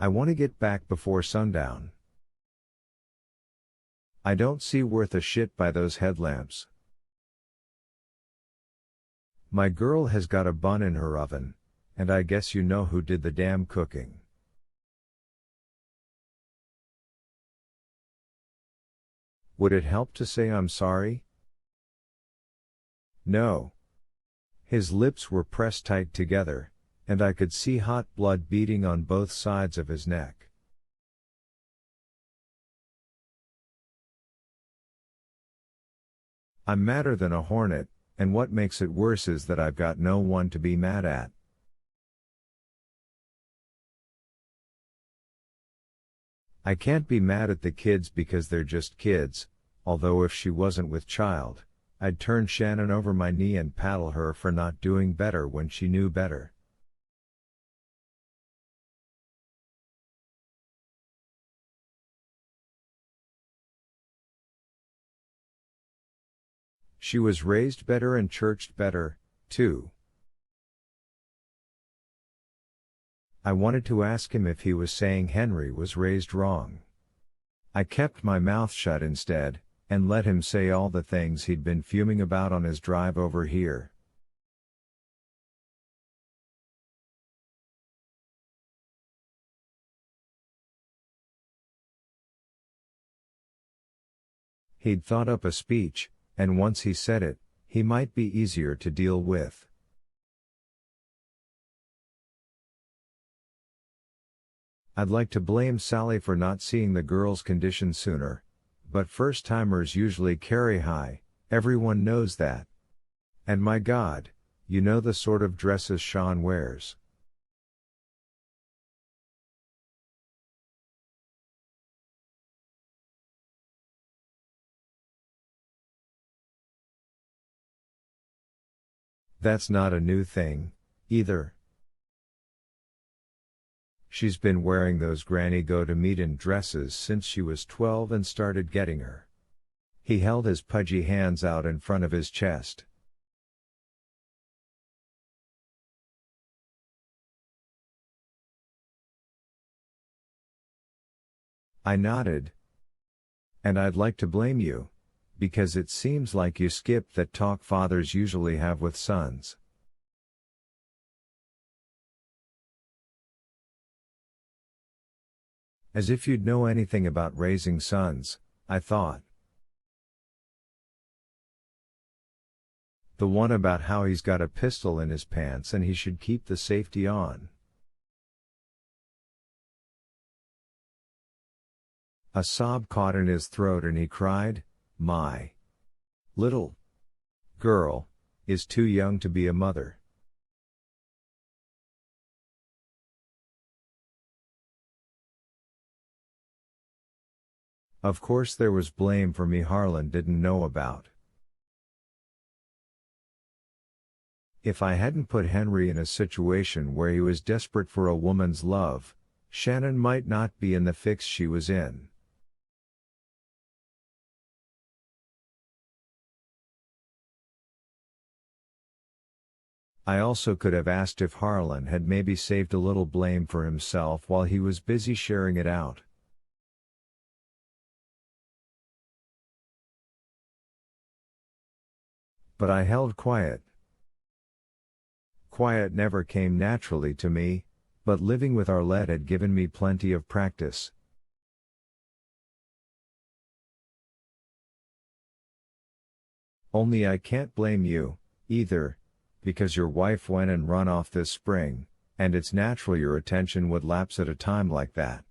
I want to get back before sundown. I don't see worth a shit by those headlamps. My girl has got a bun in her oven, and I guess you know who did the damn cooking. Would it help to say I'm sorry? No. His lips were pressed tight together, and I could see hot blood beating on both sides of his neck. I'm madder than a hornet, and what makes it worse is that I've got no one to be mad at. I can't be mad at the kids because they're just kids, although if she wasn't with child, I'd turn Shannon over my knee and paddle her for not doing better when she knew better. She was raised better and churched better, too. I wanted to ask him if he was saying Henry was raised wrong. I kept my mouth shut instead, and let him say all the things he'd been fuming about on his drive over here. He'd thought up a speech, and once he said it, he might be easier to deal with. I'd like to blame Sally for not seeing the girl's condition sooner, but first-timers usually carry high, everyone knows that. And my God, you know the sort of dresses Sean wears. That's not a new thing, either. She's been wearing those granny go-to-meeting dresses since she was 12 and started getting her. He held his pudgy hands out in front of his chest. I nodded. And I'd like to blame you, because it seems like you skipped that talk fathers usually have with sons. As if you'd know anything about raising sons, I thought. The one about how he's got a pistol in his pants and he should keep the safety on. A sob caught in his throat and he cried, "My little girl is too young to be a mother." Of course there was blame for me Harlan didn't know about. If I hadn't put Henry in a situation where he was desperate for a woman's love, Shannon might not be in the fix she was in. I also could have asked if Harlan had maybe saved a little blame for himself while he was busy sharing it out. But I held quiet. Quiet never came naturally to me, but living with Arlette had given me plenty of practice. Only I can't blame you, either, because your wife went and run off this spring, and it's natural your attention would lapse at a time like that.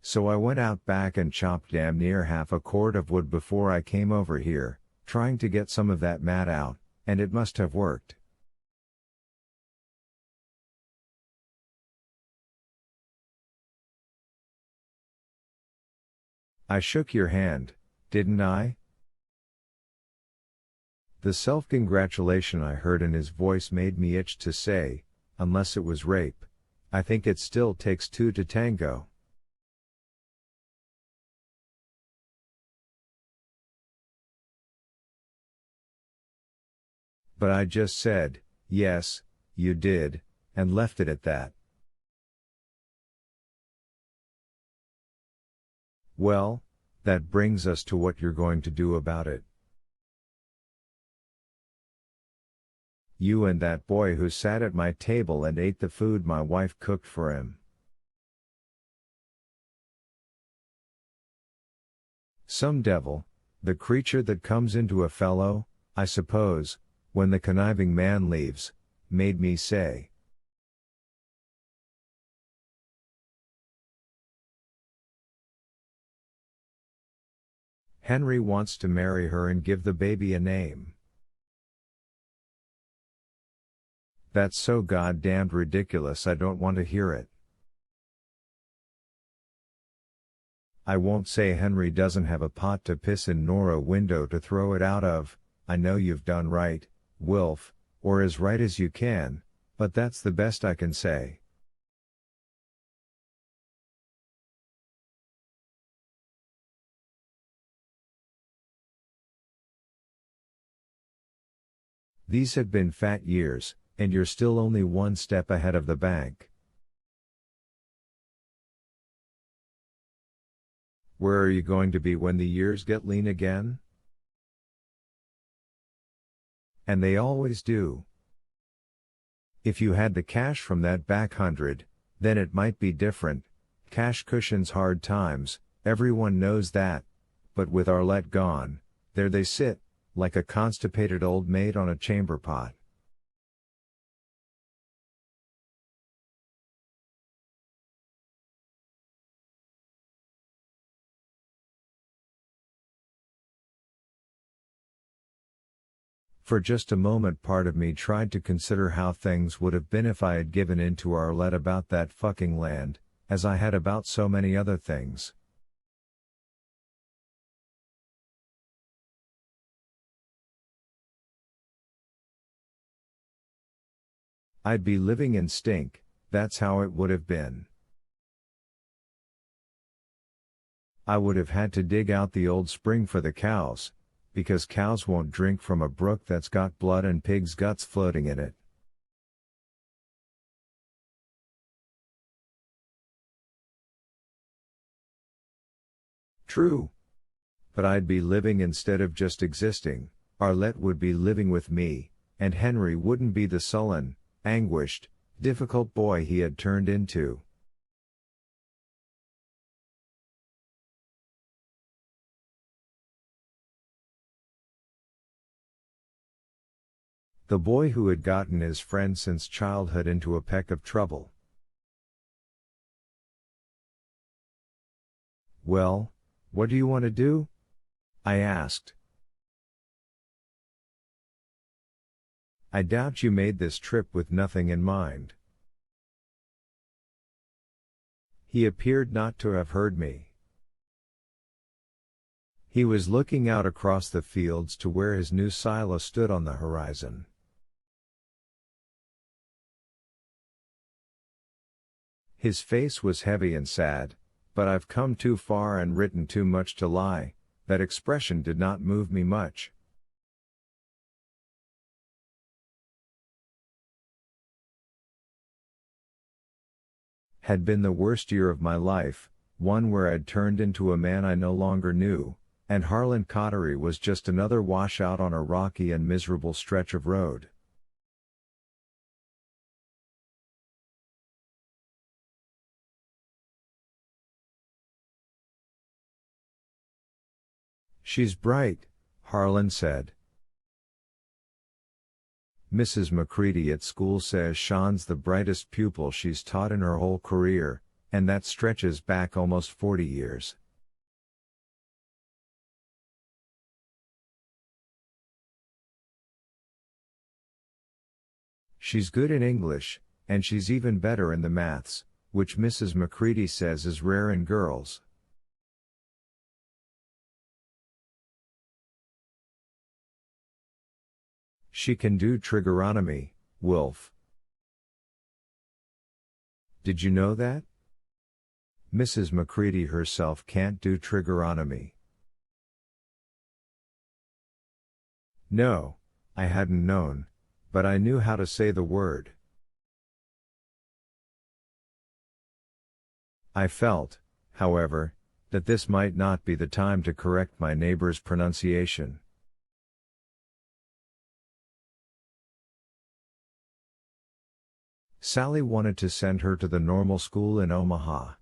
So I went out back and chopped damn near half a cord of wood before I came over here, trying to get some of that mat out, and it must have worked. I shook your hand, didn't I? The self-congratulation I heard in his voice made me itch to say, unless it was rape, I think it still takes two to tango. But I just said, yes, you did, and left it at that. Well, that brings us to what you're going to do about it. You and that boy who sat at my table and ate the food my wife cooked for him. Some devil, the creature that comes into a fellow, I suppose, when the conniving man leaves, made me say. Henry wants to marry her and give the baby a name. That's so goddamned ridiculous I don't want to hear it. I won't say Henry doesn't have a pot to piss in nor a window to throw it out of. I know you've done right, Wilf, or as right as you can, but that's the best I can say. These have been fat years, and you're still only one step ahead of the bank. Where are you going to be when the years get lean again? And they always do. If you had the cash from that back 100, then it might be different. Cash cushions hard times, everyone knows that. But with Arlette gone, there they sit, like a constipated old maid on a chamber pot. For just a moment part of me tried to consider how things would have been if I had given in to Arlette about that fucking land, as I had about so many other things. I'd be living in stink, that's how it would have been. I would have had to dig out the old spring for the cows, because cows won't drink from a brook that's got blood and pigs' guts floating in it. True. But I'd be living instead of just existing. Arlette would be living with me, and Henry wouldn't be the sullen, anguished, difficult boy he had turned into. The boy who had gotten his friend since childhood into a peck of trouble. Well, what do you want to do? I asked. I doubt you made this trip with nothing in mind. He appeared not to have heard me. He was looking out across the fields to where his new silo stood on the horizon. His face was heavy and sad, but I've come too far and written too much to lie, that expression did not move me much. Had been the worst year of my life, one where I'd turned into a man I no longer knew, and Harlan Cottery was just another washout on a rocky and miserable stretch of road. She's bright, Harlan said. Mrs. McCready at school says Sean's the brightest pupil she's taught in her whole career, and that stretches back almost 40 years. She's good in English, and she's even better in the maths, which Mrs. McCready says is rare in girls. She can do trigonometry, Wilf. Did you know that? Mrs. McCready herself can't do trigonometry. No, I hadn't known, but I knew how to say the word. I felt, however, that this might not be the time to correct my neighbor's pronunciation. Sally wanted to send her to the normal school in Omaha.